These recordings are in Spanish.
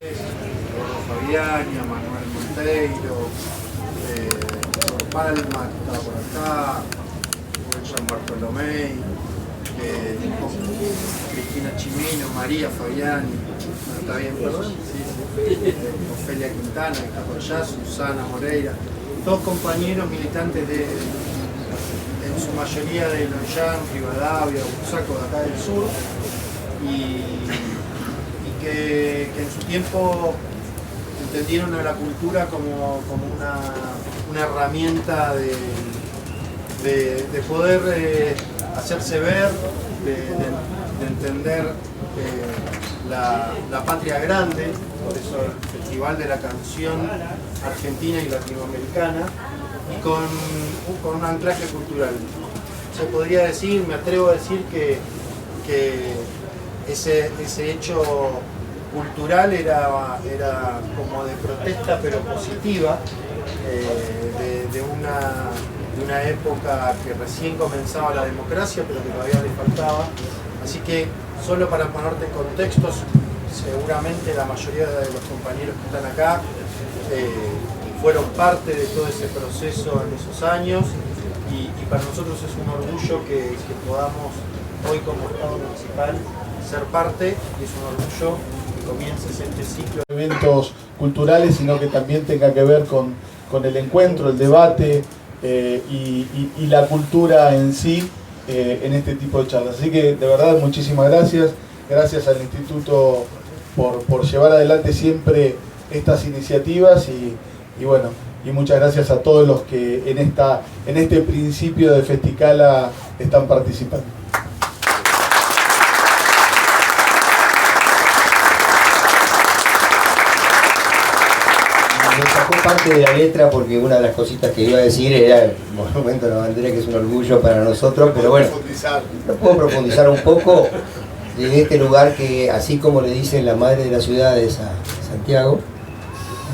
Fabiani, a Manuel Monteiro, por Palma, que estaba por acá, Wilson Bartolomé, Cristina Chimino, María Fabiani, ¿no está bien? Sí. Ofelia Quintana, que está por allá, Susana Moreira, todos compañeros militantes en su mayoría de Loyán, Rivadavia, Bursaco, de acá del sur, y que en su tiempo entendieron a la cultura como una herramienta de poder hacerse ver, de entender la patria grande, por eso el Festival de la Canción Argentina y Latinoamericana, y con un anclaje cultural. Se podría decir, me atrevo a decir que ese hecho cultural era como de protesta pero positiva, de una época que recién comenzaba la democracia pero que todavía le faltaba. Así que solo para ponerte en contextos, seguramente la mayoría de los compañeros que están acá fueron parte de todo ese proceso en esos años, y para nosotros es un orgullo que podamos hoy como Estado municipal ser parte, y es un orgullo que comiences este ciclo de eventos culturales, sino que también tenga que ver con el encuentro, el debate y la cultura en sí en este tipo de charlas. Así que de verdad muchísimas gracias, gracias al Instituto por llevar adelante siempre estas iniciativas y bueno, y muchas gracias a todos los que en este principio de Festicala están participando. Me sacó parte de la letra porque una de las cositas que iba a decir era el monumento a la bandera, que es un orgullo para nosotros, pero bueno, no puedo profundizar un poco de este lugar que, así como le dicen la madre de las ciudades a Santiago,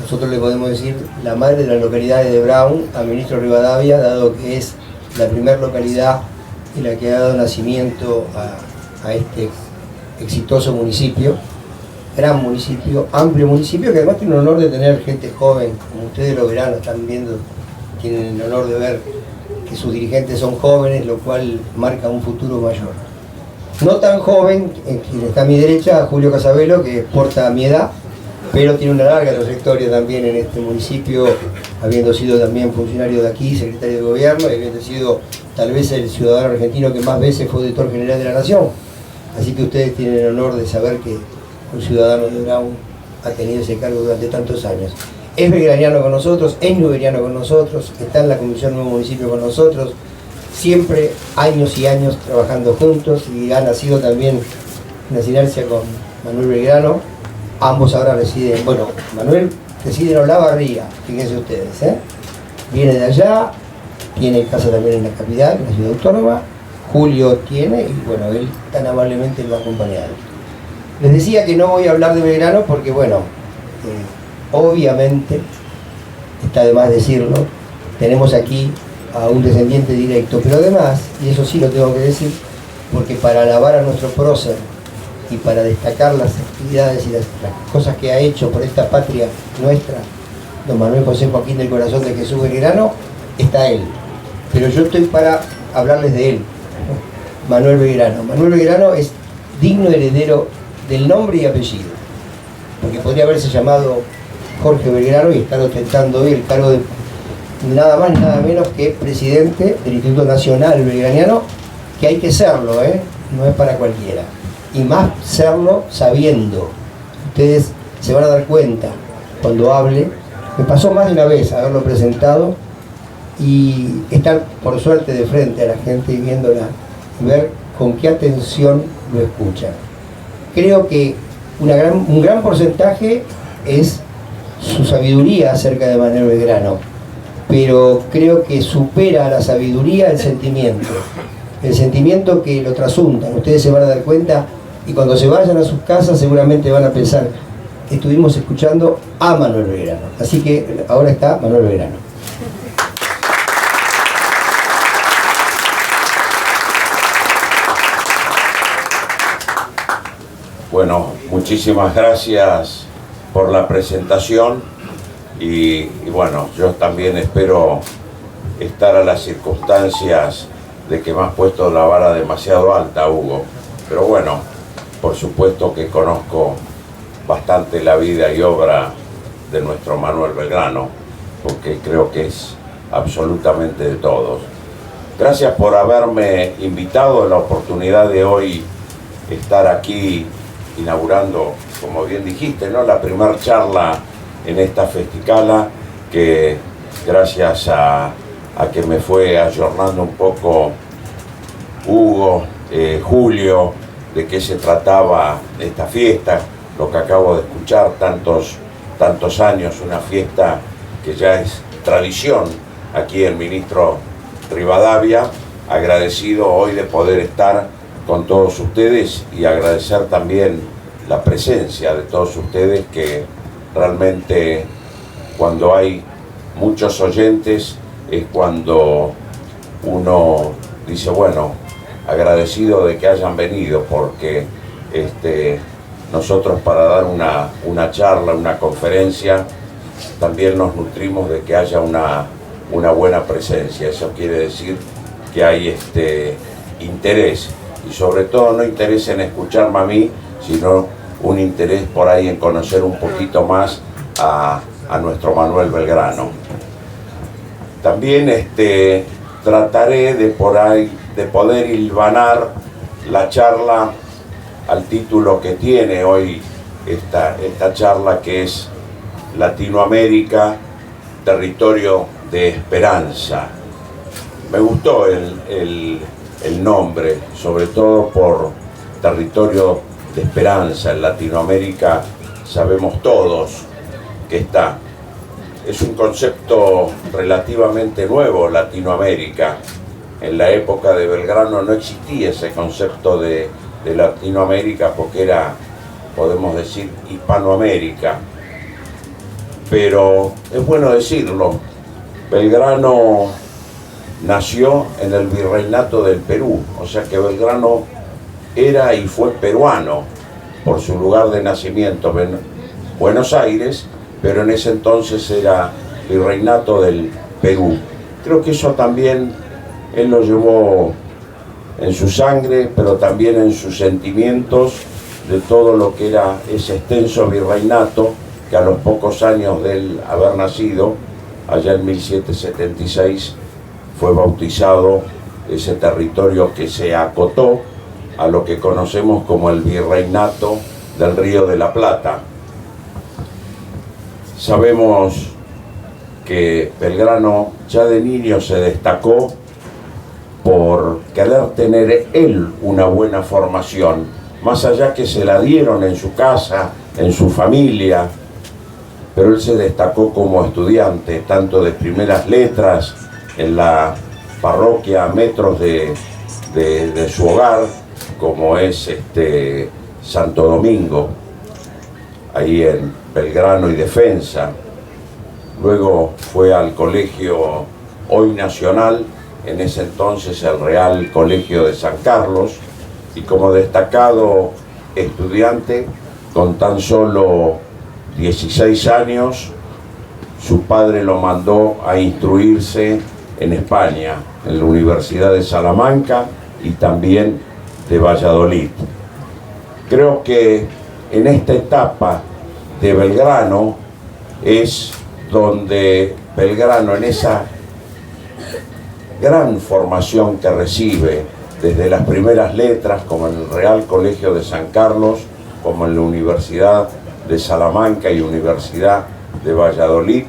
nosotros le podemos decir la madre de las localidades de Brown a Ministro Rivadavia, dado que es la primera localidad y la que ha dado nacimiento a este exitoso municipio. Gran municipio, amplio municipio, que además tiene el honor de tener gente joven, como ustedes lo verán, lo están viendo, tienen el honor de ver que sus dirigentes son jóvenes, lo cual marca un futuro mayor. No tan joven, quien está a mi derecha, Julio Casabello, que porta mi edad, pero tiene una larga trayectoria también en este municipio, habiendo sido también funcionario de aquí, secretario de gobierno, y habiendo sido tal vez el ciudadano argentino que más veces fue auditor general de la Nación. Así que ustedes tienen el honor de saber que un ciudadano de Brown ha tenido ese cargo durante tantos años. Es belgraniano con nosotros, es nuberiano con nosotros, está en la Comisión Nuevo Municipio con nosotros, siempre años y años trabajando juntos, y ha nacido también una sinergia con Manuel Belgrano. Ambos ahora residen, bueno, Manuel reside en Olavarría, fíjense ustedes, viene de allá, tiene casa también en la capital, en la ciudad autónoma. Julio tiene, y bueno, él tan amablemente lo ha acompañado. Les decía que no voy a hablar de Belgrano porque, bueno, obviamente, está de más decirlo, tenemos aquí a un descendiente directo, pero además, y eso sí lo tengo que decir, porque para alabar a nuestro prócer y para destacar las actividades y las cosas que ha hecho por esta patria nuestra, don Manuel José Joaquín del Corazón de Jesús Belgrano, está él. Pero yo estoy para hablarles de él, Manuel Belgrano. Manuel Belgrano es digno heredero del nombre y apellido, porque podría haberse llamado Jorge Belgrano y estar ostentando hoy el cargo de nada más ni nada menos que presidente del Instituto Nacional Belgraniano, que hay que serlo, no es para cualquiera, y más serlo sabiendo. Ustedes se van a dar cuenta cuando hable, me pasó más de una vez haberlo presentado y estar por suerte de frente a la gente y viéndola, y ver con qué atención lo escuchan. Creo que un gran porcentaje es su sabiduría acerca de Manuel Belgrano, pero creo que supera a la sabiduría el sentimiento que lo trasuntan. Ustedes se van a dar cuenta y cuando se vayan a sus casas seguramente van a pensar, estuvimos escuchando a Manuel Belgrano. Así que ahora está Manuel Belgrano. Bueno, muchísimas gracias por la presentación y bueno, yo también espero estar a las circunstancias de que me has puesto la vara demasiado alta, Hugo. Pero bueno, por supuesto que conozco bastante la vida y obra de nuestro Manuel Belgrano, porque creo que es absolutamente de todos. Gracias por haberme invitado a la oportunidad de hoy estar aquí inaugurando, como bien dijiste, ¿no?, la primera charla en esta Festicala, que gracias a que me fue ayornando un poco Hugo, Julio, de qué se trataba esta fiesta, lo que acabo de escuchar, tantos años, una fiesta que ya es tradición aquí el ministro Rivadavia. Agradecido hoy de poder estar con todos ustedes y agradecer también la presencia de todos ustedes, que realmente cuando hay muchos oyentes es cuando uno dice, bueno, agradecido de que hayan venido, porque nosotros para dar una charla, una conferencia, también nos nutrimos de que haya una buena presencia. Eso quiere decir que hay interés, y sobre todo no interés en escucharme a mí, sino un interés por ahí en conocer un poquito más a nuestro Manuel Belgrano. También trataré de poder hilvanar la charla al título que tiene hoy esta charla, que es Latinoamérica, territorio de esperanza. Me gustó el nombre, sobre todo por territorio de esperanza. En Latinoamérica sabemos todos que está. Es un concepto relativamente nuevo, Latinoamérica. En la época de Belgrano no existía ese concepto de Latinoamérica, porque era, podemos decir, Hispanoamérica. Pero es bueno decirlo, Belgrano nació en el Virreinato del Perú, o sea que Belgrano era y fue peruano por su lugar de nacimiento, Buenos Aires, pero en ese entonces era Virreinato del Perú. Creo que eso también él lo llevó en su sangre, pero también en sus sentimientos, de todo lo que era ese extenso virreinato, que a los pocos años de él haber nacido, allá en 1776, fue bautizado ese territorio que se acotó a lo que conocemos como el Virreinato del Río de la Plata. Sabemos que Belgrano ya de niño se destacó por querer tener él una buena formación, más allá que se la dieron en su casa, en su familia, pero él se destacó como estudiante, tanto de primeras letras en la parroquia a metros de su hogar, como es Santo Domingo, ahí en Belgrano y Defensa. Luego fue al colegio hoy nacional, en ese entonces el Real Colegio de San Carlos, y como destacado estudiante, con tan solo 16 años, su padre lo mandó a instruirse en España, en la Universidad de Salamanca y también de Valladolid. Creo que en esta etapa de Belgrano es donde Belgrano, en esa gran formación que recibe desde las primeras letras, como en el Real Colegio de San Carlos, como en la Universidad de Salamanca y Universidad de Valladolid,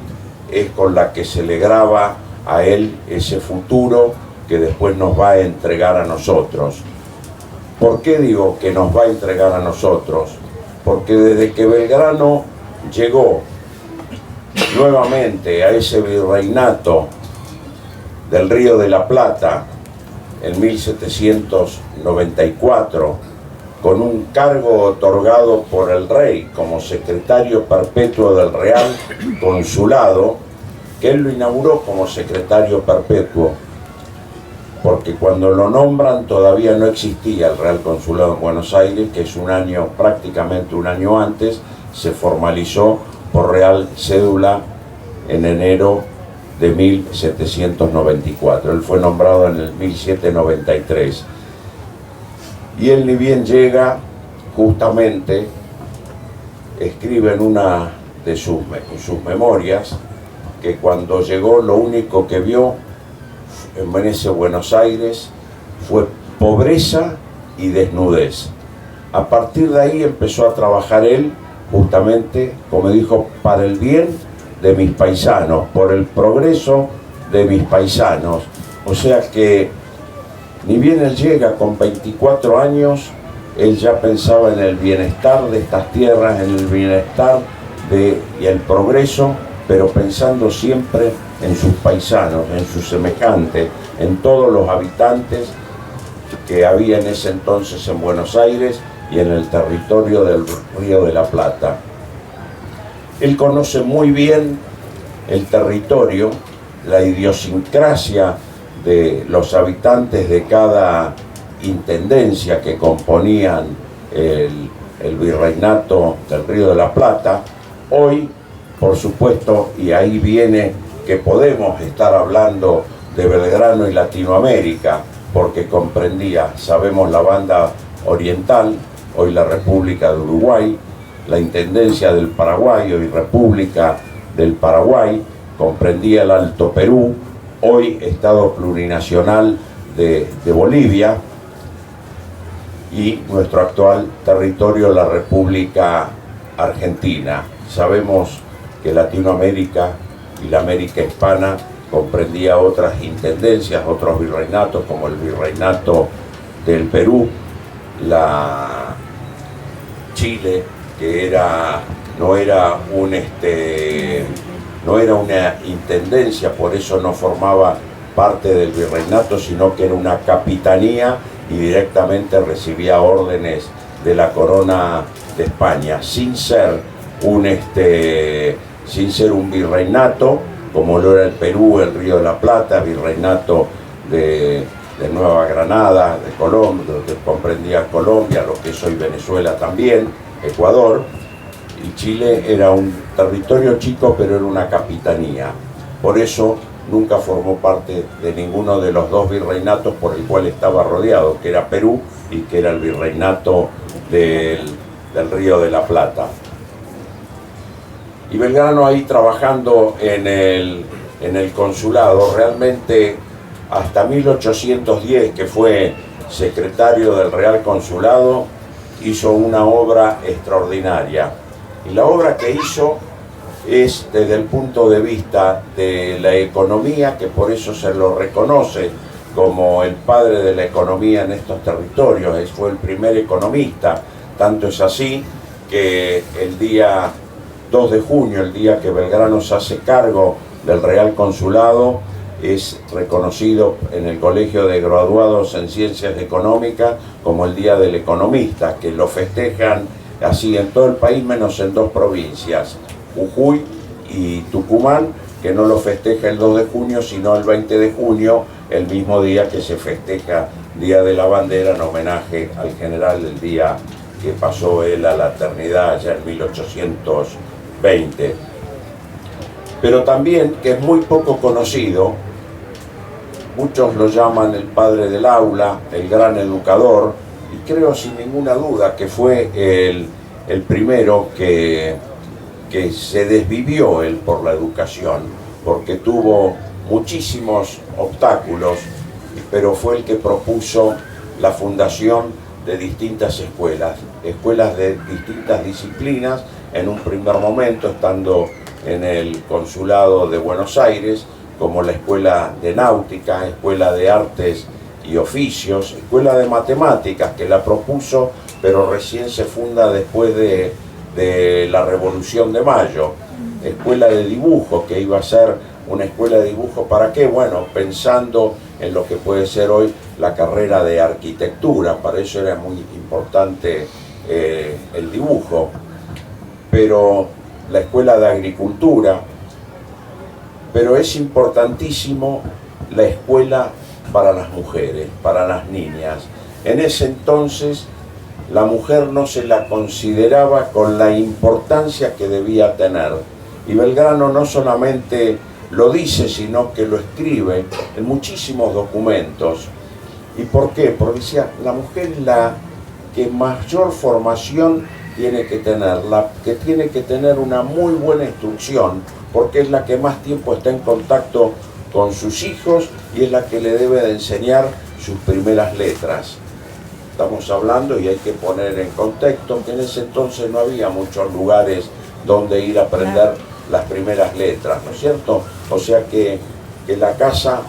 es con la que se le graba a él ese futuro que después nos va a entregar a nosotros. ¿Por qué digo que nos va a entregar a nosotros? Porque desde que Belgrano llegó nuevamente a ese virreinato del Río de la Plata en 1794, con un cargo otorgado por el rey como secretario perpetuo del Real Consulado, que él lo inauguró como secretario perpetuo, porque cuando lo nombran todavía no existía el Real Consulado en Buenos Aires, que es prácticamente un año antes, se formalizó por Real Cédula en enero de 1794. Él fue nombrado en el 1793. Y él ni bien llega, justamente escribe en una de sus memorias que cuando llegó lo único que vio en ese Buenos Aires fue pobreza y desnudez. A partir de ahí empezó a trabajar él, justamente, como dijo, para el bien de mis paisanos, por el progreso de mis paisanos. O sea que, ni bien él llega con 24 años, él ya pensaba en el bienestar de estas tierras, en el bienestar y el progreso, pero pensando siempre en sus paisanos, en sus semejantes, en todos los habitantes que había en ese entonces en Buenos Aires y en el territorio del Río de la Plata. Él conoce muy bien el territorio, la idiosincrasia de los habitantes de cada intendencia que componían el virreinato del Río de la Plata. Hoy, por supuesto, y ahí viene que podemos estar hablando de Belgrano y Latinoamérica, porque comprendía, sabemos, la banda oriental, hoy la República de Uruguay, la Intendencia del Paraguay, hoy República del Paraguay, comprendía el Alto Perú, hoy Estado Plurinacional de Bolivia, y nuestro actual territorio, la República Argentina. Sabemos que Latinoamérica y la América Hispana comprendía otras intendencias, otros virreinatos, como el Virreinato del Perú, la Chile, que no era una intendencia, por eso no formaba parte del virreinato, sino que era una capitanía y directamente recibía órdenes de la corona de España, sin ser un virreinato, como lo era el Perú, el Río de la Plata, virreinato de Nueva Granada, de Colombia, que comprendía Colombia, lo que es hoy Venezuela también, Ecuador, y Chile era un territorio chico, pero era una capitanía. Por eso nunca formó parte de ninguno de los dos virreinatos por el cual estaba rodeado, que era Perú y que era el virreinato del Río de la Plata. Y Belgrano ahí trabajando en el consulado, realmente hasta 1810, que fue secretario del Real Consulado, hizo una obra extraordinaria. Y la obra que hizo es desde el punto de vista de la economía, que por eso se lo reconoce como el padre de la economía en estos territorios. Fue el primer economista, tanto es así que el día 2 de junio, el día que Belgrano se hace cargo del Real Consulado, es reconocido en el Colegio de Graduados en Ciencias Económicas como el Día del Economista, que lo festejan así en todo el país menos en dos provincias, Jujuy y Tucumán, que no lo festeja el 2 de junio, sino el 20 de junio, el mismo día que se festeja Día de la Bandera, en homenaje al general del día que pasó él a la eternidad ya en 1820. Pero también, que es muy poco conocido, muchos lo llaman el padre del aula, el gran educador, y creo sin ninguna duda que fue el primero que se desvivió él por la educación, porque tuvo muchísimos obstáculos, pero fue el que propuso la fundación de distintas escuelas de distintas disciplinas, en un primer momento estando en el Consulado de Buenos Aires, como la Escuela de Náutica, Escuela de Artes y Oficios, Escuela de Matemáticas, que la propuso, pero recién se funda después de la Revolución de Mayo, Escuela de Dibujo, que iba a ser una escuela de dibujo, ¿para qué? Bueno, pensando en lo que puede ser hoy la carrera de arquitectura, para eso era muy importante el dibujo, pero la Escuela de Agricultura, pero es importantísimo la escuela para las mujeres, para las niñas. En ese entonces la mujer no se la consideraba con la importancia que debía tener. Y Belgrano no solamente lo dice, sino que lo escribe en muchísimos documentos. ¿Y por qué? Porque decía, la mujer es la que mayor formación tiene que tener, la que tiene que tener una muy buena instrucción, porque es la que más tiempo está en contacto con sus hijos y es la que le debe de enseñar sus primeras letras. Estamos hablando, y hay que poner en contexto, que en ese entonces no había muchos lugares donde ir a aprender las primeras letras, ¿no es cierto? O sea que la casa,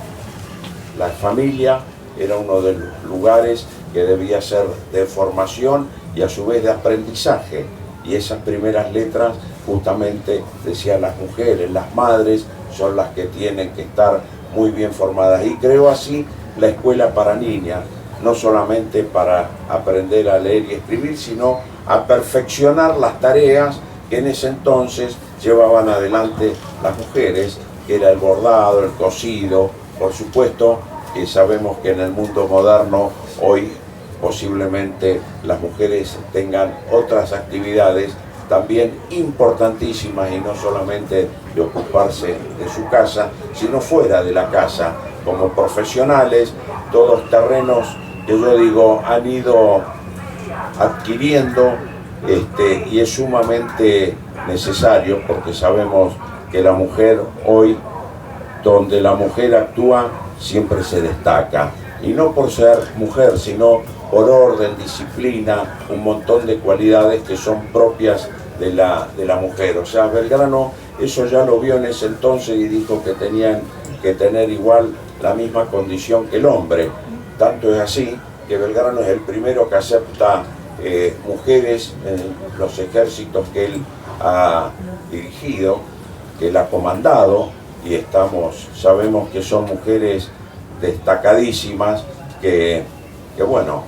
la familia, era uno de los lugares que debía ser de formación y a su vez de aprendizaje. Y esas primeras letras, justamente, decían las mujeres, las madres, son las que tienen que estar muy bien formadas. Y creo así la escuela para niñas, no solamente para aprender a leer y escribir, sino a perfeccionar las tareas que en ese entonces llevaban adelante las mujeres, que era el bordado, el cosido. Por supuesto que sabemos que en el mundo moderno hoy posiblemente las mujeres tengan otras actividades también importantísimas, y no solamente de ocuparse de su casa, sino fuera de la casa, como profesionales, todos terrenos que yo digo han ido adquiriendo, y es sumamente necesario, porque sabemos que la mujer hoy, donde la mujer actúa, siempre se destaca, y no por ser mujer, sino por orden, disciplina, un montón de cualidades que son propias de la mujer. O sea, Belgrano eso ya lo vio en ese entonces y dijo que tenían que tener igual la misma condición que el hombre. Tanto es así que Belgrano es el primero que acepta mujeres en los ejércitos que él ha dirigido, que él ha comandado, y sabemos que son mujeres destacadísimas, que bueno,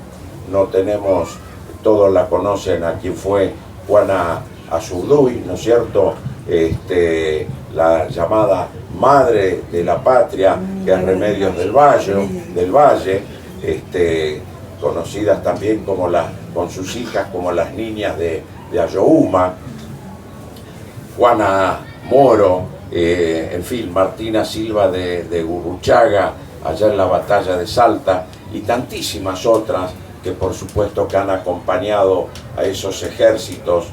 no tenemos, todos la conocen a quien fue Juana Azurduy, ¿no es cierto? La llamada madre de la patria, que es Remedios del Valle, conocidas también como con sus hijas como las niñas de Ayohuma, Juana Moro, en fin, Martina Silva de Gurruchaga, allá en la batalla de Salta, y tantísimas otras que por supuesto que han acompañado a esos ejércitos.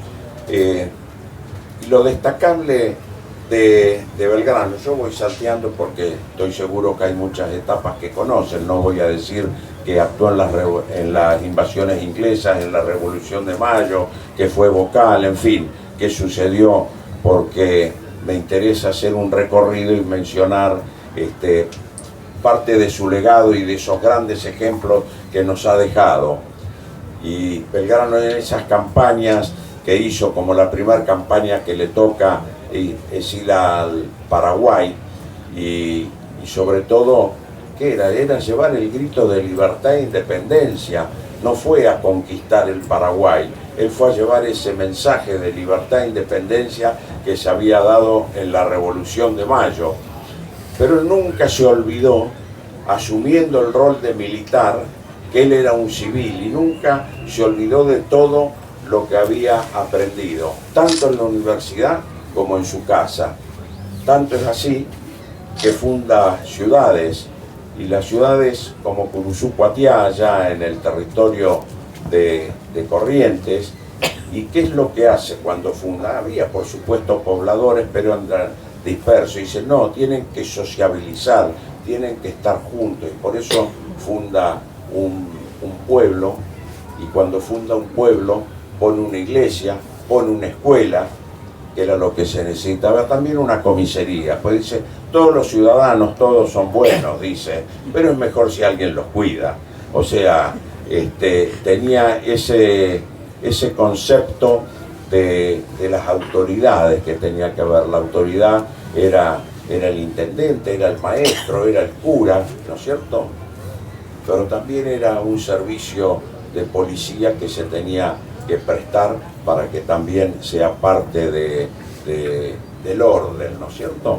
Y lo destacable de Belgrano, yo voy salteando porque estoy seguro que hay muchas etapas que conocen, no voy a decir que actuó en las invasiones inglesas, en la Revolución de Mayo, que fue vocal, en fin, qué sucedió, porque me interesa hacer un recorrido y mencionar parte de su legado y de esos grandes ejemplos que nos ha dejado. Y Belgrano, en esas campañas que hizo, como la primera campaña que le toca es ir al Paraguay, y sobre todo, ¿qué era? Era llevar el grito de libertad e independencia. No fue a conquistar el Paraguay, él fue a llevar ese mensaje de libertad e independencia que se había dado en la Revolución de Mayo. Pero él nunca se olvidó, asumiendo el rol de militar, que él era un civil, y nunca se olvidó de todo lo que había aprendido, tanto en la universidad como en su casa. Tanto es así que funda ciudades, y las ciudades como Curuzú-Cuatiá, allá en el territorio de Corrientes. ¿Y qué es lo que hace cuando funda? Había por supuesto pobladores, pero andan dispersos, y dice, no, tienen que sociabilizar, tienen que estar juntos, y por eso funda un pueblo, y cuando funda un pueblo pone una iglesia, pone una escuela, que era lo que se necesitaba, también una comisaría. Pues dice, todos los ciudadanos, todos son buenos, dice, pero es mejor si alguien los cuida. O sea, tenía ese concepto de las autoridades que tenía que haber. La autoridad era el intendente, era el maestro, era el cura, ¿no es cierto? Pero también era un servicio de policía que se tenía que prestar para que también sea parte del orden, ¿no es cierto?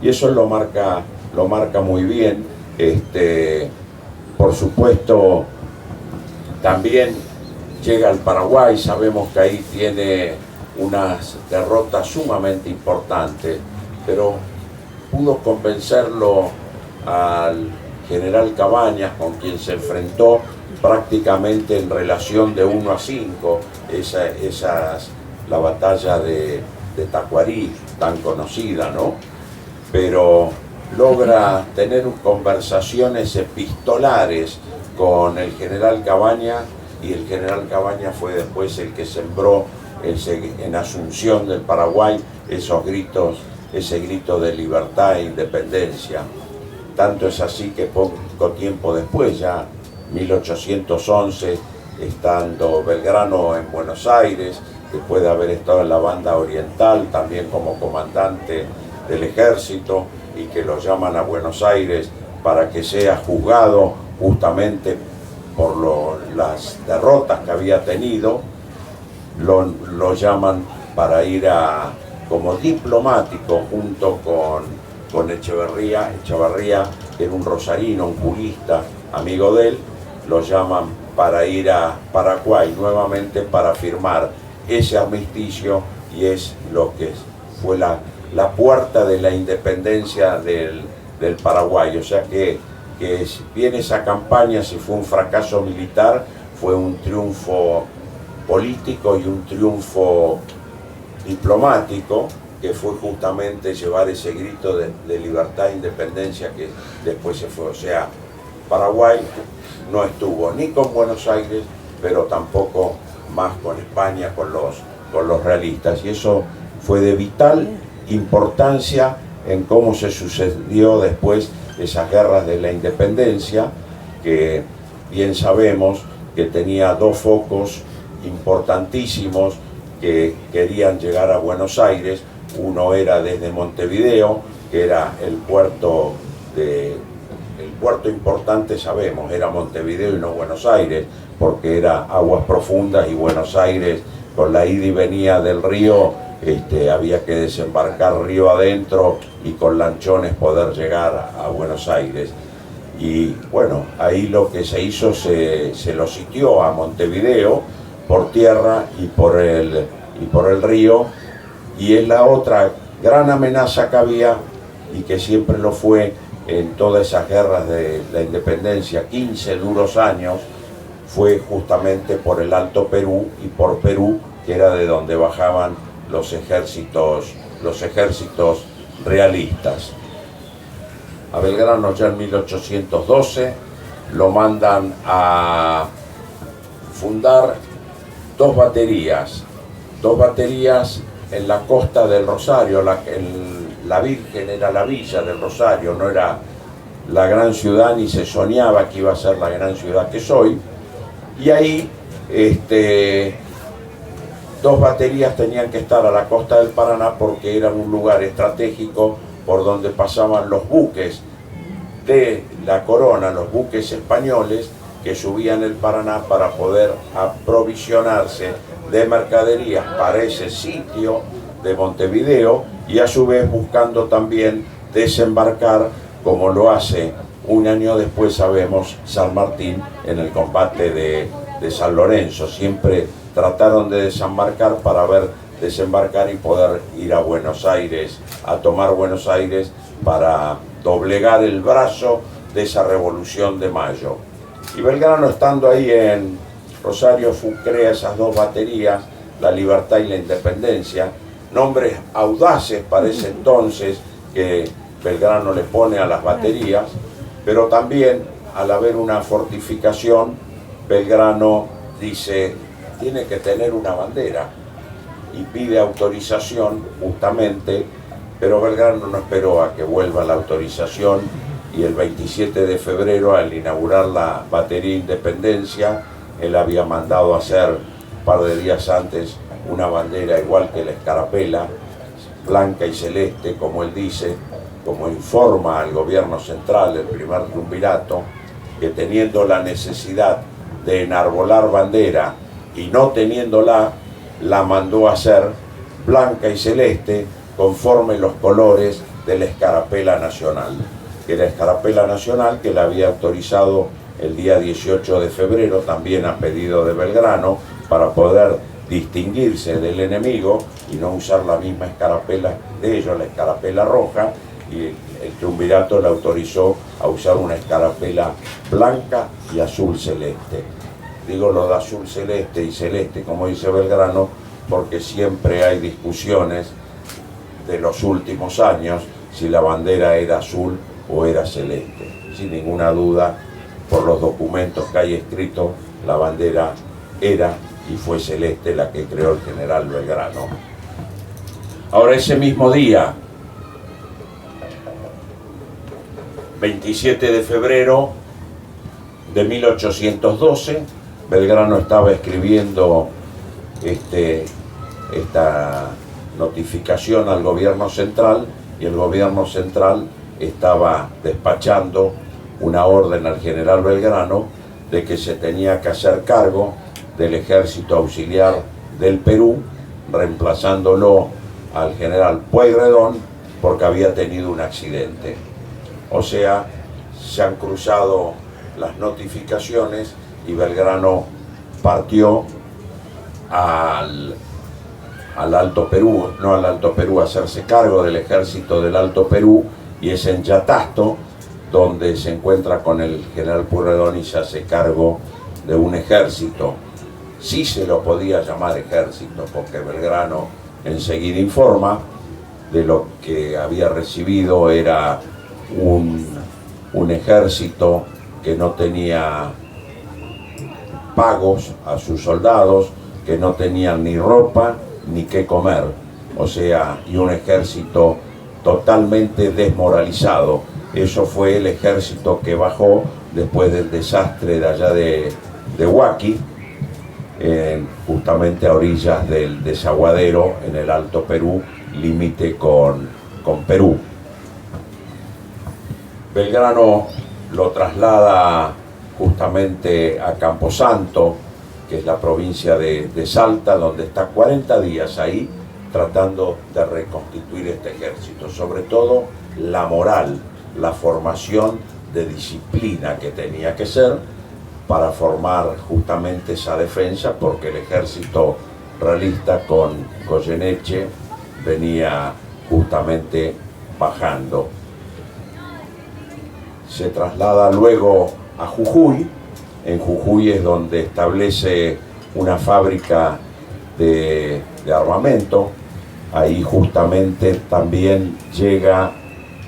Y eso lo marca muy bien. Por supuesto, también llega al Paraguay, sabemos que ahí tiene unas derrotas sumamente importantes, pero pudo convencerlo al general Cabañas, con quien se enfrentó prácticamente en relación de 1 a 5, la batalla de Tacuarí, tan conocida, ¿no? Pero logra tener conversaciones epistolares con el general Cabañas, y el general Cabañas fue después el que sembró en Asunción del Paraguay ese grito de libertad e independencia. Tanto es así que poco tiempo después, ya 1811, estando Belgrano en Buenos Aires, después de haber estado en la banda oriental, también como comandante del ejército, y que lo llaman a Buenos Aires para que sea juzgado justamente por las derrotas que había tenido, lo llaman para ir como diplomático junto con Echeverría, que era un rosarino, un jurista, amigo de él, lo llaman para ir a Paraguay nuevamente para firmar ese armisticio, y es lo que fue la puerta de la independencia del Paraguay. O sea que si bien esa campaña, si fue un fracaso militar, fue un triunfo político y un triunfo diplomático, que fue justamente llevar ese grito de libertad e independencia que después se fue. O sea, Paraguay no estuvo ni con Buenos Aires, pero tampoco más con España, con los realistas, y eso fue de vital importancia en cómo se sucedió después esas guerras de la independencia, que bien sabemos que tenía dos focos importantísimos que querían llegar a Buenos Aires. Uno era desde Montevideo, que era el puerto importante, sabemos, era Montevideo y no Buenos Aires, porque era aguas profundas, y Buenos Aires, con la ida y venida del río, había que desembarcar río adentro y con lanchones poder llegar a Buenos Aires. Y bueno, ahí lo que se hizo, se lo sitió a Montevideo por tierra y por el río, y es la otra gran amenaza que había, y que siempre lo fue en todas esas guerras de la independencia, 15 duros años, fue justamente por el Alto Perú y por Perú, que era de donde bajaban los ejércitos realistas. A Belgrano ya en 1812 lo mandan a fundar dos baterías en la costa del Rosario. La Virgen era la villa del Rosario, no era la gran ciudad, ni se soñaba que iba a ser la gran ciudad que es hoy. Y ahí dos baterías tenían que estar a la costa del Paraná, porque era un lugar estratégico por donde pasaban los buques de la corona, los buques españoles que subían el Paraná para poder aprovisionarse de mercaderías para ese sitio de Montevideo, y a su vez buscando también desembarcar, como lo hace un año después, sabemos, San Martín en el combate de San Lorenzo. Siempre trataron de desembarcar desembarcar y poder ir a Buenos Aires, a tomar Buenos Aires para doblegar el brazo de esa Revolución de Mayo. Y Belgrano, estando ahí en Rosario, crea esas dos baterías, la Libertad y la Independencia, nombres audaces para ese entonces que Belgrano le pone a las baterías, pero también al haber una fortificación, Belgrano dice, tiene que tener una bandera, y pide autorización justamente, pero Belgrano no esperó a que vuelva la autorización, y el 27 de febrero, al inaugurar la batería Independencia, él había mandado hacer un par de días antes una bandera igual que la escarapela, blanca y celeste, como él dice, como informa al gobierno central, el primer triunvirato, que teniendo la necesidad de enarbolar bandera y no teniéndola, la mandó a hacer blanca y celeste conforme los colores de la escarapela nacional, que la escarapela nacional que la había autorizado el día 18 de febrero, también a pedido de Belgrano, para poder distinguirse del enemigo y no usar la misma escarapela de ellos, la escarapela roja, y el triunvirato le autorizó a usar una escarapela blanca y azul celeste. Digo lo de azul celeste y celeste, como dice Belgrano, porque siempre hay discusiones de los últimos años si la bandera era azul o era celeste. Sin ninguna duda, por los documentos que hay escritos, la bandera era y fue celeste, la que creó el general Belgrano. Ahora, ese mismo día, 27 de febrero de 1812, Belgrano estaba escribiendo esta notificación al gobierno central, y el gobierno central estaba despachando una orden al general Belgrano de que se tenía que hacer cargo del ejército auxiliar del Perú, reemplazándolo al general Pueyrredón porque había tenido un accidente. O sea, se han cruzado las notificaciones y Belgrano partió al Alto Perú, no al Alto Perú, a hacerse cargo del ejército del Alto Perú, y es en Yatasto donde se encuentra con el general Pueyrredón y se hace cargo de un ejército. Sí se lo podía llamar ejército, porque Belgrano enseguida informa de lo que había recibido. Era un ejército que no tenía pagos a sus soldados, que no tenían ni ropa ni qué comer, o sea, y un ejército totalmente desmoralizado. Eso fue el ejército que bajó después del desastre de allá de Huaki, justamente a orillas del desaguadero en el Alto Perú, límite con Perú. Belgrano lo traslada justamente a Camposanto, que es la provincia de Salta, donde está 40 días ahí tratando de reconstituir este ejército, sobre todo la moral, la formación de disciplina que tenía que ser para formar justamente esa defensa, porque el ejército realista con Goyeneche venía justamente bajando. Se traslada luego a Jujuy. En Jujuy es donde establece una fábrica de armamento. Ahí justamente también llega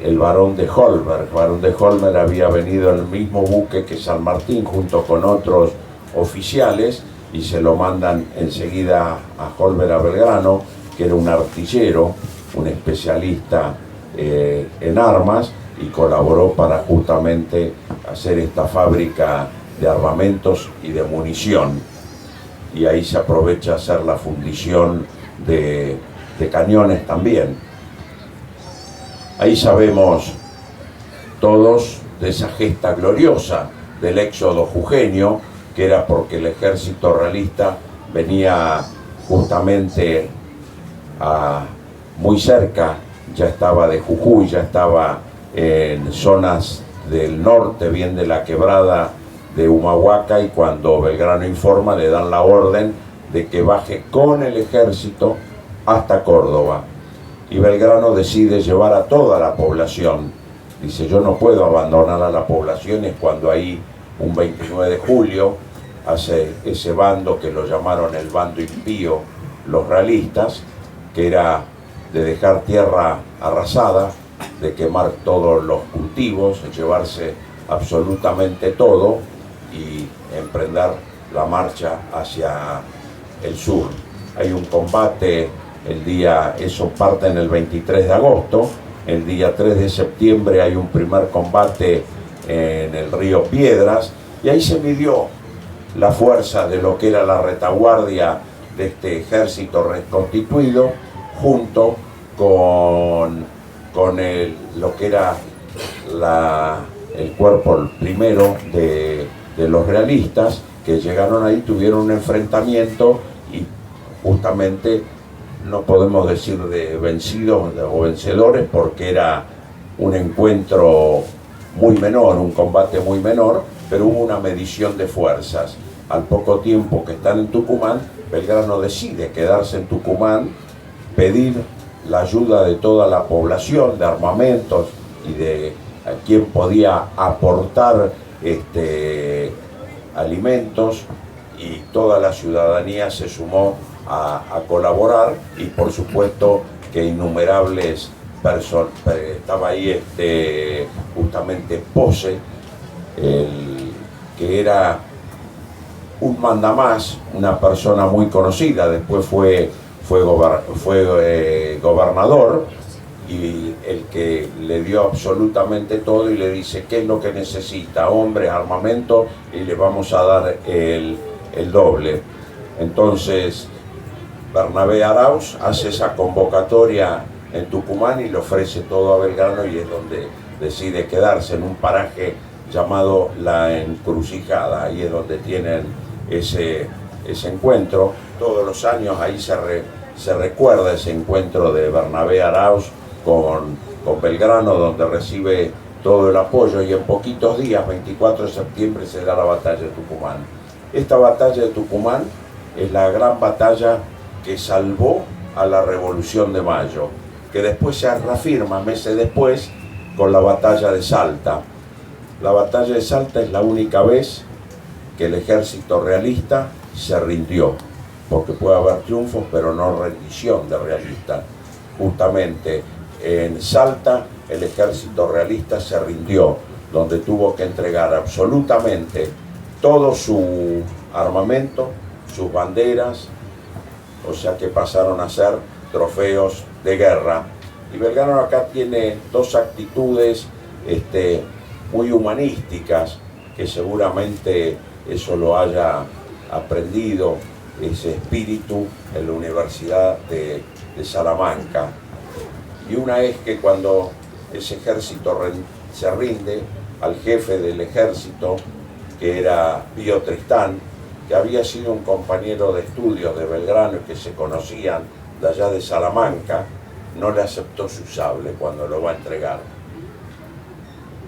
el barón de Holberg. El barón de Holberg había venido en el mismo buque que San Martín junto con otros oficiales, y se lo mandan enseguida a Holberg a Belgrano, que era un artillero, un especialista en armas, y colaboró para justamente hacer esta fábrica de armamentos y de munición. Y ahí se aprovecha a hacer la fundición de cañones también. Ahí sabemos todos de esa gesta gloriosa del éxodo jujeño, que era porque el ejército realista venía justamente muy cerca, ya estaba de Jujuy, ya estaba en zonas del norte, bien de la quebrada de Humahuaca, y cuando Belgrano informa le dan la orden de que baje con el ejército hasta Córdoba, y Belgrano decide llevar a toda la población. Dice: yo no puedo abandonar a la población. Es cuando ahí, un 29 de julio, hace ese bando que lo llamaron el bando impío, los realistas, que era de dejar tierra arrasada, de quemar todos los cultivos, llevarse absolutamente todo y emprender la marcha hacia el sur. Hay un combate el día, eso parte en el 23 de agosto, el día 3 de septiembre hay un primer combate en el río Piedras, y ahí se midió la fuerza de lo que era la retaguardia de este ejército reconstituido, junto con lo que era el cuerpo primero de los realistas, que llegaron ahí, tuvieron un enfrentamiento, y justamente no podemos decir de vencidos o vencedores, porque era un encuentro muy menor, un combate muy menor, pero hubo una medición de fuerzas. Al poco tiempo que están en Tucumán, Belgrano decide quedarse en Tucumán, pedir la ayuda de toda la población, de armamentos y de a quien podía aportar alimentos, y toda la ciudadanía se sumó a colaborar, y por supuesto que innumerables personas, estaba ahí justamente Pose, que era un mandamás, una persona muy conocida, después fue gobernador, y el que le dio absolutamente todo y le dice qué es lo que necesita: hombres, armamento, y le vamos a dar el doble. Entonces Bernabé Arauz hace esa convocatoria en Tucumán y le ofrece todo a Belgrano, y es donde decide quedarse en un paraje llamado La Encrucijada. Ahí es donde tienen ese encuentro. Todos los años ahí se recuerda ese encuentro de Bernabé Arauz con Belgrano, donde recibe todo el apoyo, y en poquitos días, 24 de septiembre, se da la batalla de Tucumán. Esta batalla de Tucumán es la gran batalla que salvó a la Revolución de Mayo, que después se reafirma meses después con la batalla de Salta. La batalla de Salta es la única vez que el ejército realista se rindió, porque puede haber triunfos, pero no rendición de realistas. Justamente en Salta el ejército realista se rindió, donde tuvo que entregar absolutamente todo su armamento, sus banderas, o sea que pasaron a ser trofeos de guerra. Y Belgrano acá tiene dos actitudes muy humanísticas, que seguramente eso lo haya aprendido, ese espíritu, en la Universidad de Salamanca. Y una es que cuando ese ejército se rinde, al jefe del ejército, que era Pío Tristán, que había sido un compañero de estudios de Belgrano y que se conocían de allá de Salamanca, no le aceptó su sable cuando lo va a entregar.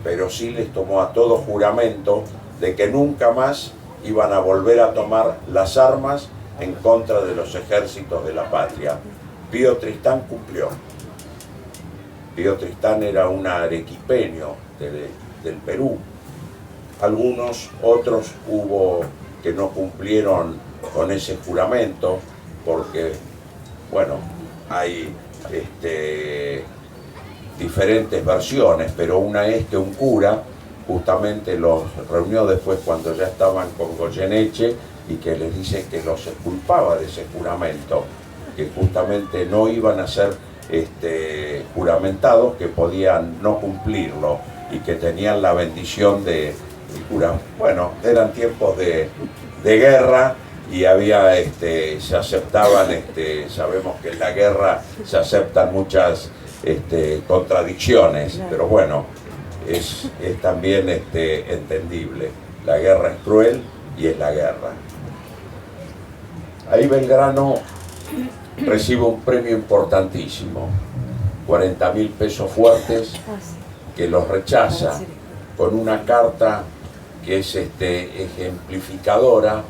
Pero sí les tomó a todo juramento de que nunca más iban a volver a tomar las armas en contra de los ejércitos de la patria. Pío Tristán cumplió. Pío Tristán era un arequipeño del Perú. Algunos otros hubo que no cumplieron con ese juramento, porque, bueno, hay diferentes versiones, pero una es que un cura justamente los reunió después cuando ya estaban con Goyeneche, y que les dice que los exculpaba de ese juramento, que justamente no iban a ser juramentados, que podían no cumplirlo y que tenían la bendición de cura. Bueno, eran tiempos de guerra, y había se aceptaban, sabemos que en la guerra se aceptan muchas contradicciones, pero bueno, es también entendible. La guerra es cruel y es la guerra. Ahí Belgrano recibe un premio importantísimo, 40.000 pesos fuertes, que los rechaza con una carta que es ejemplificadora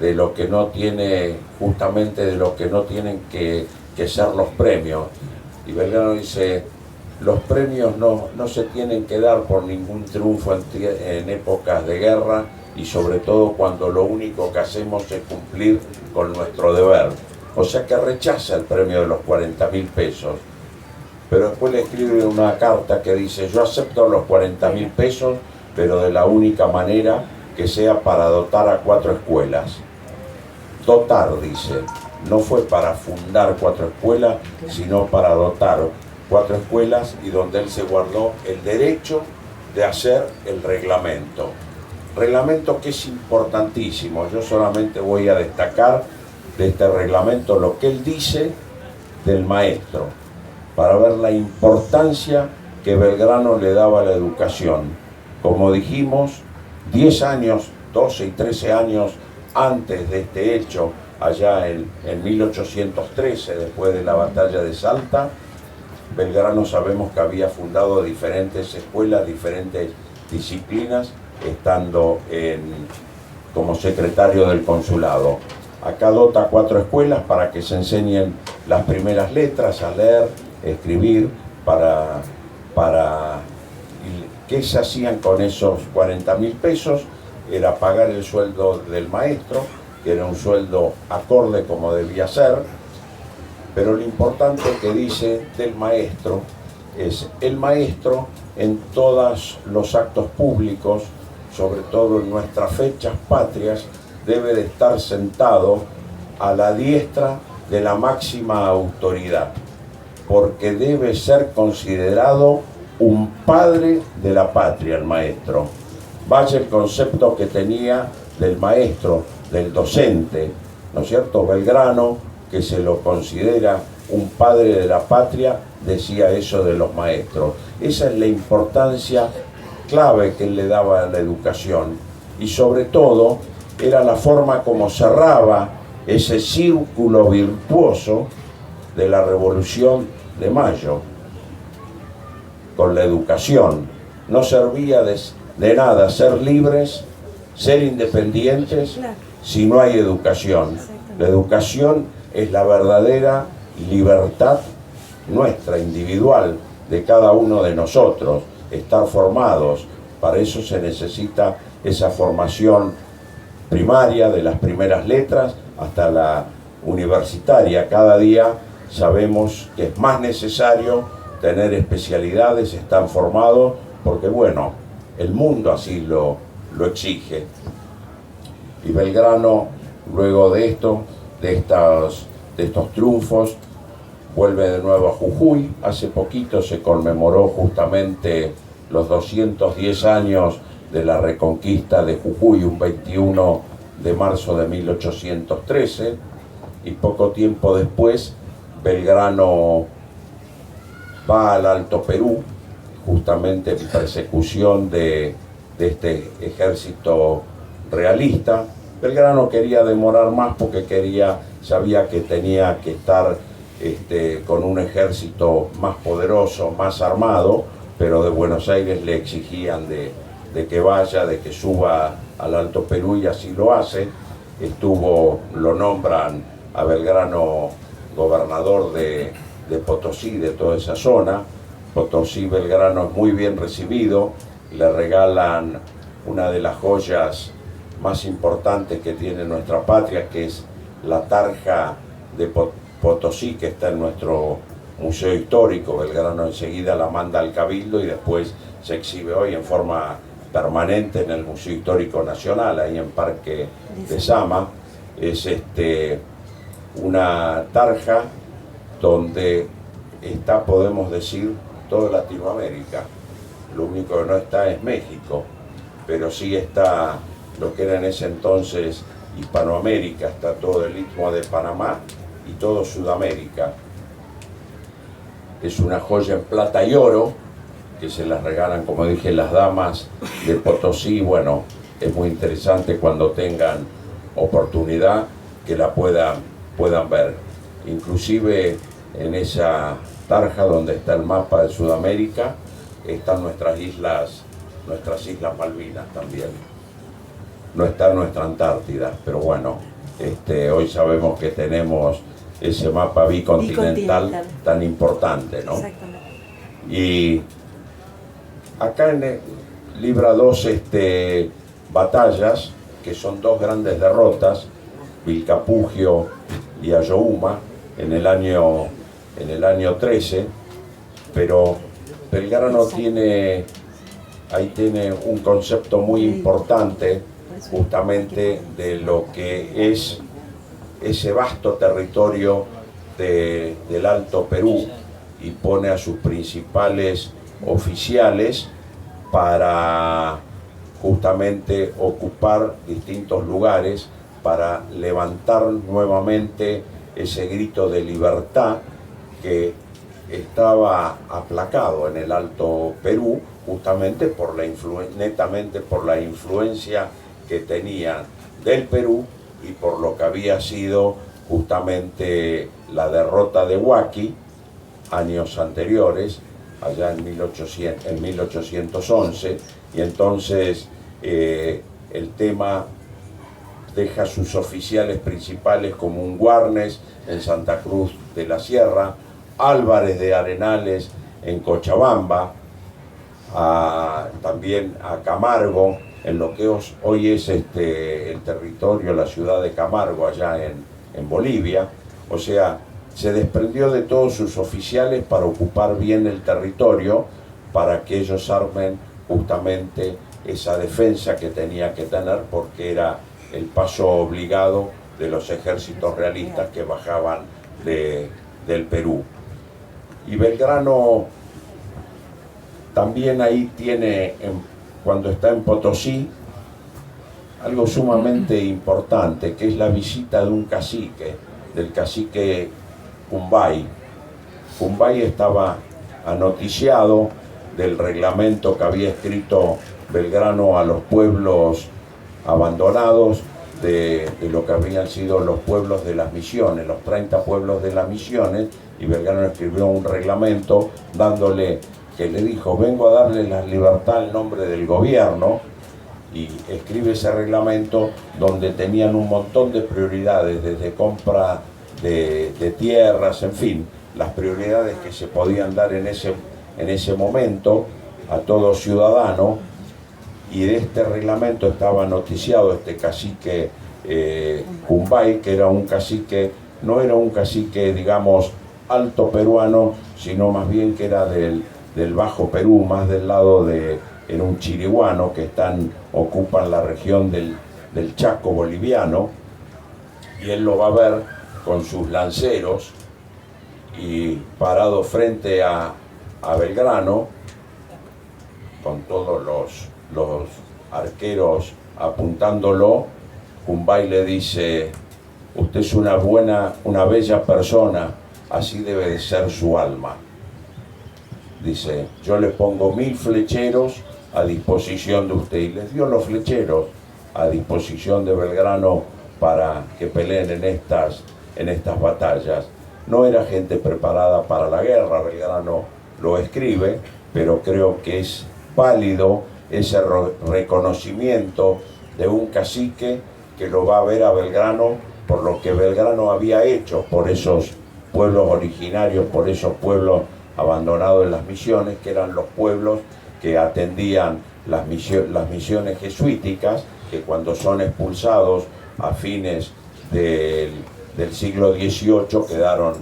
de lo que no tiene, justamente de lo que no tienen que ser los premios. Y Belgrano dice: los premios no se tienen que dar por ningún triunfo en épocas de guerra, y sobre todo cuando lo único que hacemos es cumplir con nuestro deber. O sea que rechaza el premio de los 40.000 pesos. Pero después le escribe una carta que dice: yo acepto los 40.000 pesos, pero de la única manera que sea para dotar a 4 escuelas. Dotar, dice, no fue para fundar 4 escuelas, sino para dotar 4 escuelas, y donde él se guardó el derecho de hacer el reglamento. Reglamento que es importantísimo. Yo solamente voy a destacar de este reglamento lo que él dice del maestro, para ver la importancia que Belgrano le daba a la educación. Como dijimos, 10 años, 12 y 13 años antes de este hecho, allá en 1813, después de la batalla de Salta, Belgrano sabemos que había fundado diferentes escuelas, diferentes disciplinas, estando como secretario del consulado. Acá dota 4 escuelas para que se enseñen las primeras letras, a leer, escribir, ¿qué se hacían con esos 40.000 pesos? Era pagar el sueldo del maestro, que era un sueldo acorde como debía ser, pero lo importante que dice del maestro es el maestro en todos los actos públicos, sobre todo en nuestras fechas patrias, debe de estar sentado a la diestra de la máxima autoridad, porque debe ser considerado un padre de la patria, el maestro. Vaya el concepto que tenía del maestro, del docente, ¿no es cierto? Belgrano, que se lo considera un padre de la patria, decía eso de los maestros. Esa es la importancia clave que él le daba a la educación, y sobre todo era la forma como cerraba ese círculo virtuoso de la Revolución de Mayo con la educación. No servía de nada ser libres, ser independientes, si no hay educación. La educación es la verdadera libertad nuestra, individual, de cada uno de nosotros, estar formados. Para eso se necesita esa formación primaria, de las primeras letras hasta la universitaria. Cada día sabemos que es más necesario tener especialidades, estar formados, porque bueno, el mundo así lo exige. Y Belgrano, luego de esto, de estos triunfos, vuelve de nuevo a Jujuy. Hace poquito se conmemoró justamente los 210 años de la reconquista de Jujuy, un 21 de marzo de 1813, y poco tiempo después Belgrano va al Alto Perú, justamente en persecución de este ejército realista. Belgrano quería demorar más porque sabía que tenía que estar con un ejército más poderoso, más armado, pero de Buenos Aires le exigían de que vaya, de que suba al Alto Perú, y así lo hace. Lo nombran a Belgrano gobernador de Potosí, de toda esa zona. Potosí, Belgrano es muy bien recibido, le regalan una de las joyas más importantes que tiene nuestra patria, que es la tarja de Potosí, que está en nuestro museo histórico. Belgrano enseguida la manda al Cabildo y después se exhibe hoy en forma permanente en el Museo Histórico Nacional, ahí en Parque de Sama. Es una tarja donde está, podemos decir, toda Latinoamérica. Lo único que no está es México, pero sí está lo que era en ese entonces Hispanoamérica, está todo el Istmo de Panamá y todo Sudamérica. Es una joya en plata y oro que se las regalan, como dije, las damas de Potosí. Bueno, es muy interesante cuando tengan oportunidad que la puedan ver. Inclusive en esa tarja donde está el mapa de Sudamérica están nuestras islas Malvinas también. No está nuestra Antártida, pero bueno, hoy sabemos que tenemos ese mapa bicontinental tan importante, ¿no? Exactamente. Y acá libra dos batallas, que son dos grandes derrotas, Vilcapugio y Ayohuma, en el año 13, pero Belgrano tiene un concepto muy importante justamente de lo que es ese vasto territorio del Alto Perú, y pone a sus principales oficiales para justamente ocupar distintos lugares, para levantar nuevamente ese grito de libertad que estaba aplacado en el Alto Perú, justamente netamente por la influencia que tenía del Perú y por lo que había sido justamente la derrota de Huaki años anteriores, allá en 1811, y entonces el tema deja sus oficiales principales como un Guarnes en Santa Cruz de la Sierra, Álvarez de Arenales en Cochabamba, también a Camargo, en lo que hoy es el territorio, la ciudad de Camargo, allá en Bolivia. O sea, se desprendió de todos sus oficiales para ocupar bien el territorio, para que ellos armen justamente esa defensa que tenía que tener, porque era el paso obligado de los ejércitos realistas que bajaban del Perú. Y Belgrano también ahí tiene, cuando está en Potosí, algo sumamente importante, que es la visita de un cacique, del cacique Cumbay. Cumbay estaba anoticiado del reglamento que había escrito Belgrano a los pueblos abandonados de lo que habían sido los pueblos de las misiones, los 30 pueblos de las misiones, y Belgrano escribió un reglamento dándole, que le dijo, vengo a darle la libertad en nombre del gobierno, y escribe ese reglamento donde tenían un montón de prioridades, desde compra de tierras, en fin, las prioridades que se podían dar en ese momento a todo ciudadano. Y de este reglamento estaba noticiado este cacique Cumbay, que era un cacique, no era un cacique, digamos, alto peruano, sino más bien que era del Bajo Perú, más del lado era un chiriguano que ocupan la región del Chaco boliviano, y él lo va a ver con sus lanceros y parado frente a Belgrano, con todos los arqueros apuntándolo. Cumbay le dice, usted es una bella persona, así debe de ser su alma. Dice, yo le pongo 1000 flecheros a disposición de usted, y les dio los flecheros a disposición de Belgrano para que peleen en estas batallas. No era gente preparada para la guerra, Belgrano lo escribe, pero creo que es válido ese reconocimiento de un cacique que lo va a ver a Belgrano por lo que Belgrano había hecho por esos pueblos originarios, por esos pueblos abandonados en las misiones, que eran los pueblos que atendían las misiones jesuíticas, que cuando son expulsados a fines del siglo XVIII quedaron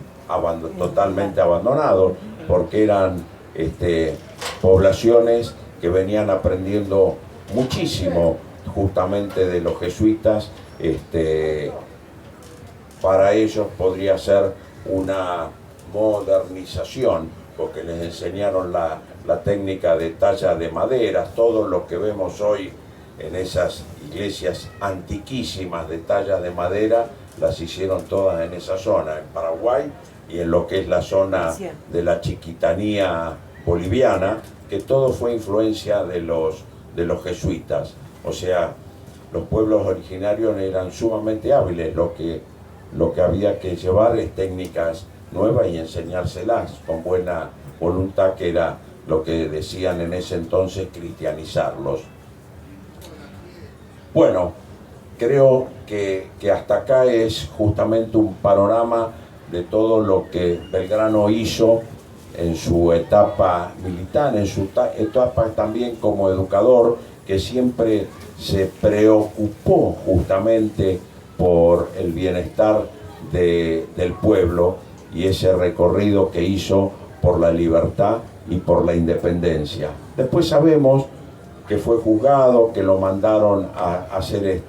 totalmente abandonados, porque eran poblaciones que venían aprendiendo muchísimo justamente de los jesuitas. Para ellos podría ser una modernización, porque les enseñaron la técnica de talla de madera. Todo lo que vemos hoy en esas iglesias antiquísimas de talla de madera, las hicieron todas en esa zona, en Paraguay, y en lo que es la zona de la Chiquitanía boliviana, que todo fue influencia de los jesuitas. O sea, los pueblos originarios eran sumamente hábiles. Lo que había que llevar es técnicas nuevas y enseñárselas con buena voluntad, que era lo que decían en ese entonces, cristianizarlos. Bueno, creo que hasta acá es justamente un panorama de todo lo que Belgrano hizo en su etapa militar, en su etapa también como educador, que siempre se preocupó justamente por el bienestar del pueblo, y ese recorrido que hizo por la libertad y por la independencia. Después sabemos que fue juzgado, que lo mandaron a hacer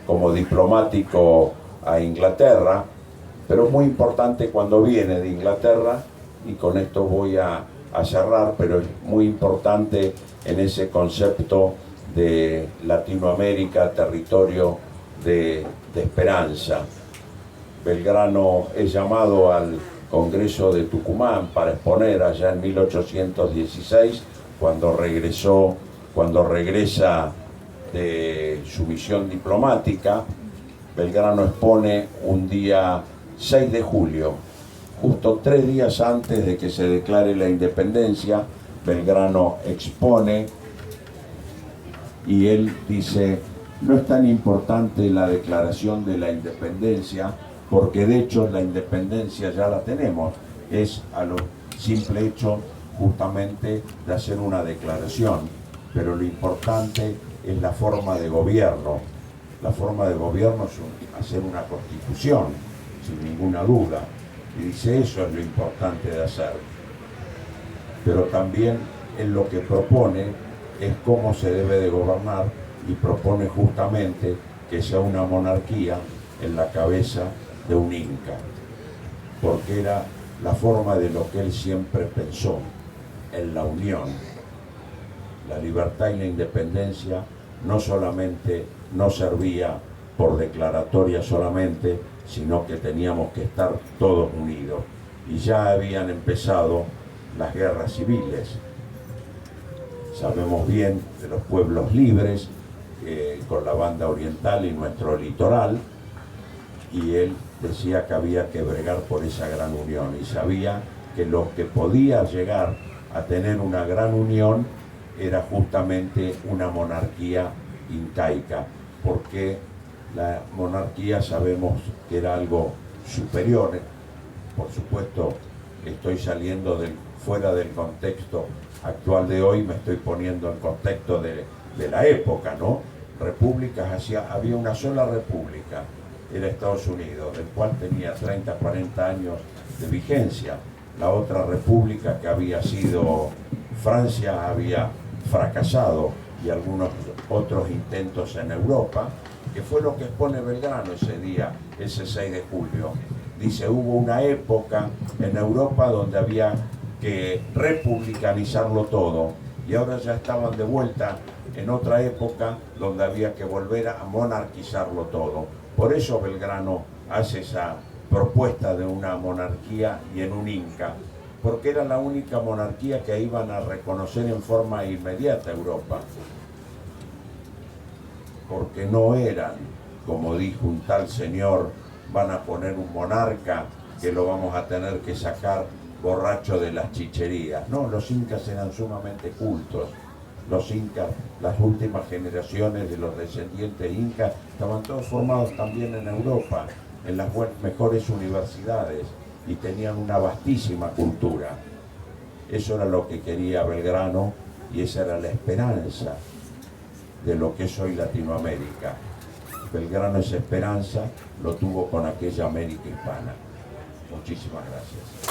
como diplomático a Inglaterra, pero es muy importante cuando viene de Inglaterra, y con esto voy a cerrar, pero es muy importante en ese concepto de Latinoamérica, territorio de esperanza. Belgrano es llamado al Congreso de Tucumán para exponer allá en 1816, cuando regresa de su misión diplomática. Belgrano expone un día 6 de julio, justo 3 días antes de que se declare la independencia. Belgrano expone y él dice, no es tan importante la declaración de la independencia, porque de hecho la independencia ya la tenemos, es a lo simple hecho justamente de hacer una declaración, pero lo importante es la forma de gobierno. La forma de gobierno es hacer una constitución, sin ninguna duda, y dice eso es lo importante de hacer. Pero también en lo que propone es cómo se debe de gobernar, y propone justamente que sea una monarquía en la cabeza de un inca, porque era la forma de lo que él siempre pensó, en la unión. La libertad y la independencia no solamente no servía por declaratoria solamente, sino que teníamos que estar todos unidos. Y ya habían empezado las guerras civiles. Sabemos bien de los pueblos libres, con la banda oriental y nuestro litoral, y él decía que había que bregar por esa gran unión, y sabía que lo que podía llegar a tener una gran unión era justamente una monarquía incaica, porque la monarquía sabemos que era algo superior. Por supuesto, estoy saliendo fuera del contexto actual de hoy, me estoy poniendo en contexto de la época, ¿no? Repúblicas, había una sola república, era Estados Unidos, del cual tenía 30, 40 años de vigencia. La otra república, que había sido Francia, había fracasado, y algunos otros intentos en Europa, que fue lo que expone Belgrano ese día, ese 6 de julio. Dice, hubo una época en Europa donde había que republicanizarlo todo, y ahora ya estaban de vuelta en otra época donde había que volver a monarquizarlo todo. Por eso Belgrano hace esa propuesta de una monarquía y en un inca, porque era la única monarquía que iban a reconocer en forma inmediata Europa, porque no eran, como dijo un tal señor, van a poner un monarca que lo vamos a tener que sacar borracho de las chicherías. No, los incas eran sumamente cultos. Los incas, las últimas generaciones de los descendientes incas, estaban todos formados también en Europa, en las mejores universidades, y tenían una vastísima cultura. Eso era lo que quería Belgrano, y esa era la esperanza de lo que es hoy Latinoamérica. Belgrano esa esperanza lo tuvo con aquella América hispana. Muchísimas gracias.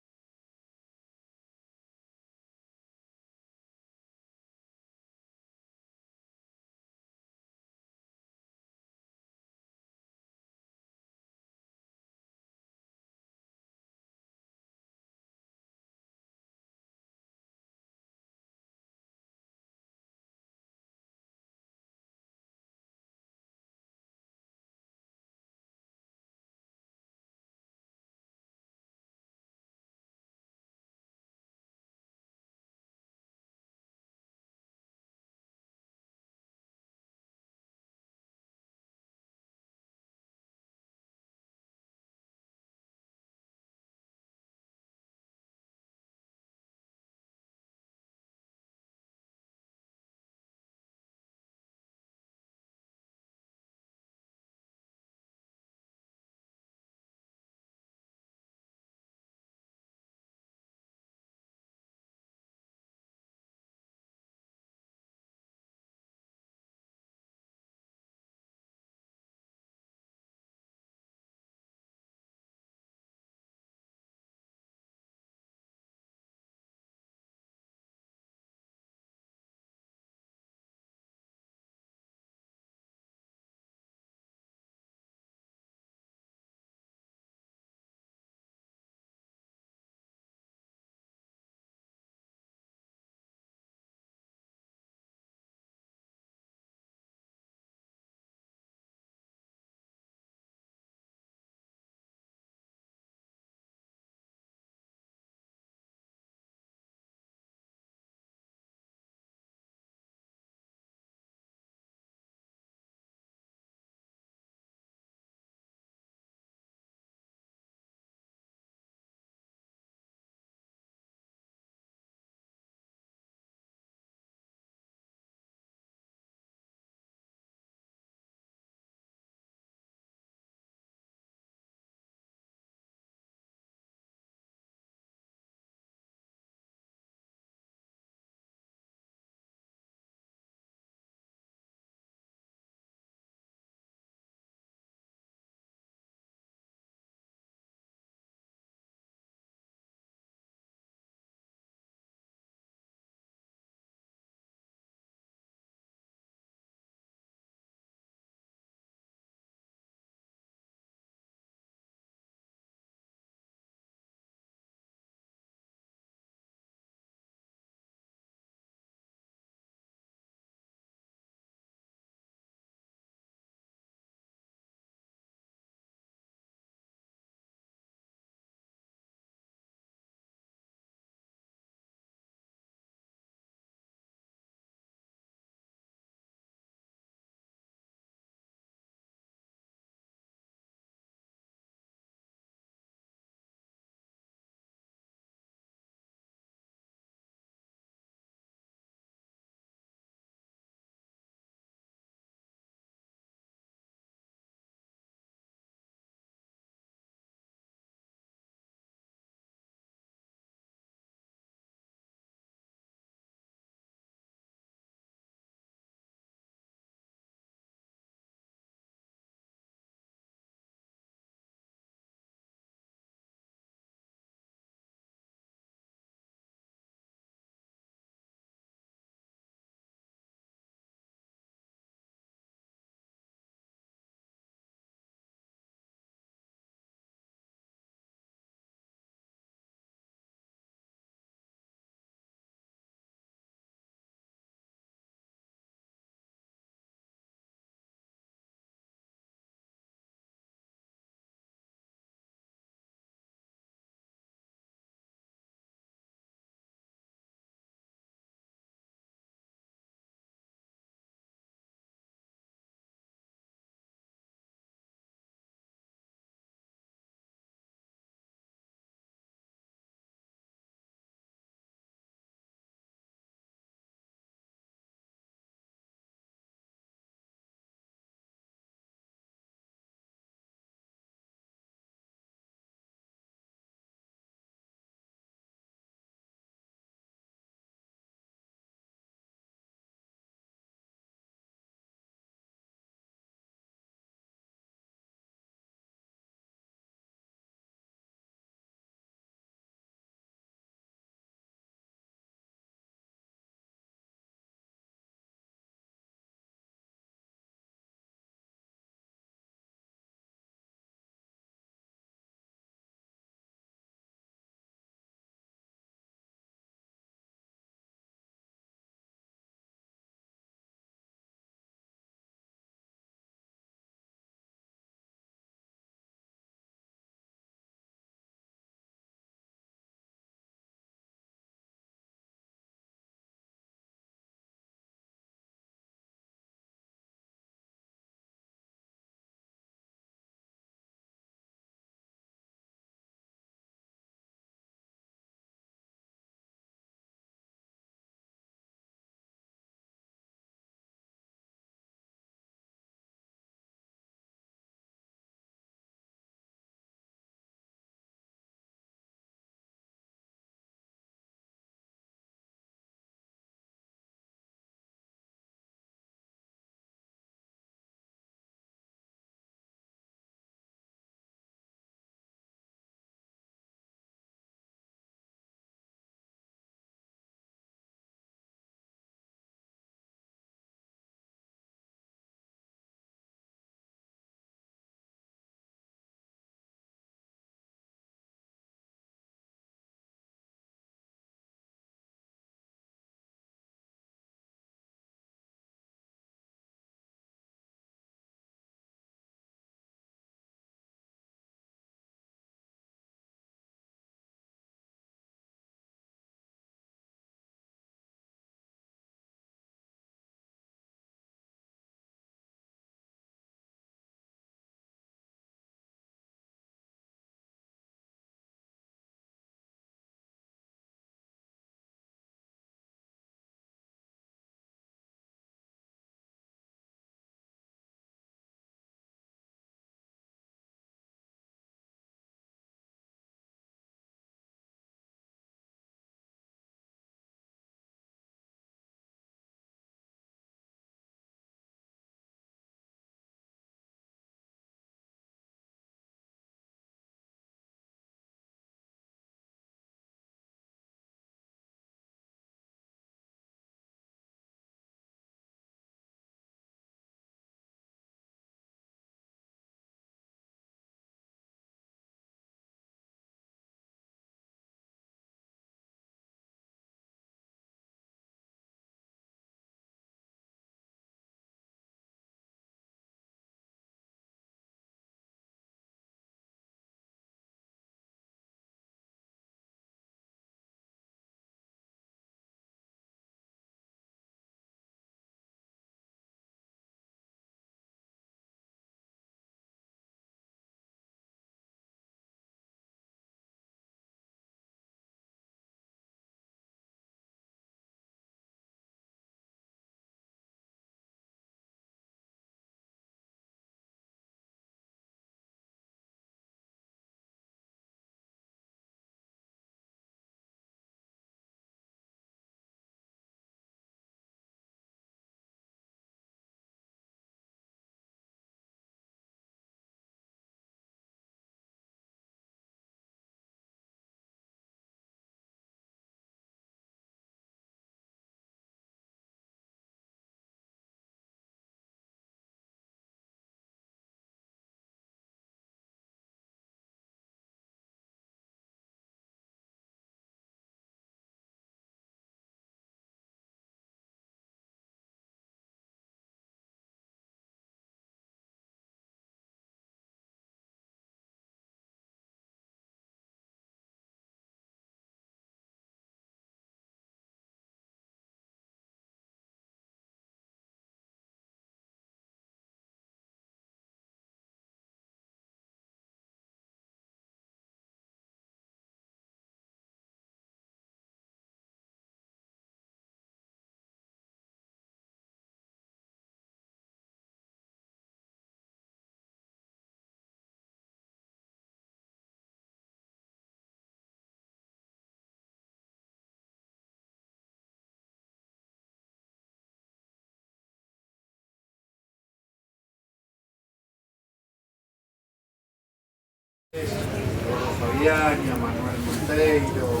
Fabiani, a Manuel Monteiro,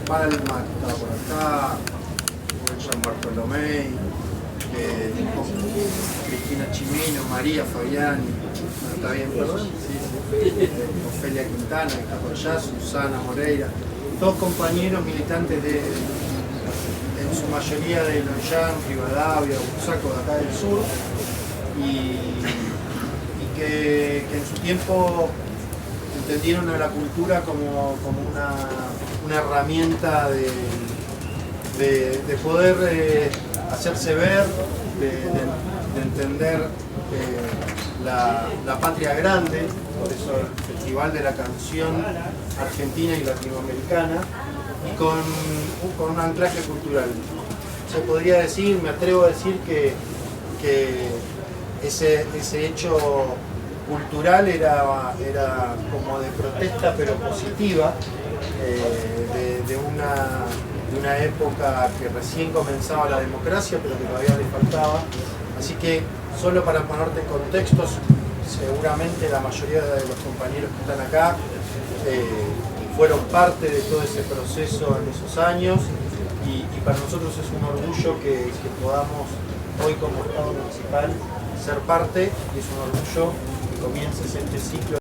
Palma, que estaba por acá, Wilson Bartolomé, Cristina Chimino, María Fabiani, ¿no está bien? Sí. Ofelia Quintana, que está por allá, Susana Moreira, todos compañeros militantes en su mayoría de Loyán, Rivadavia, Bursaco, de acá del sur, y que en su tiempo entendieron a la cultura como una herramienta de poder hacerse ver, de entender la patria grande, por eso el Festival de la Canción Argentina y Latinoamericana, y con un anclaje cultural. Se podría decir, me atrevo a decir que ese hecho cultural era como de protesta pero positiva, de una época que recién comenzaba la democracia pero que todavía le faltaba. Así que solo para ponerte en contextos, seguramente la mayoría de los compañeros que están acá fueron parte de todo ese proceso en esos años, y para nosotros es un orgullo que podamos hoy como Estado Municipal ser parte, y es un orgullo que comiences este ciclo.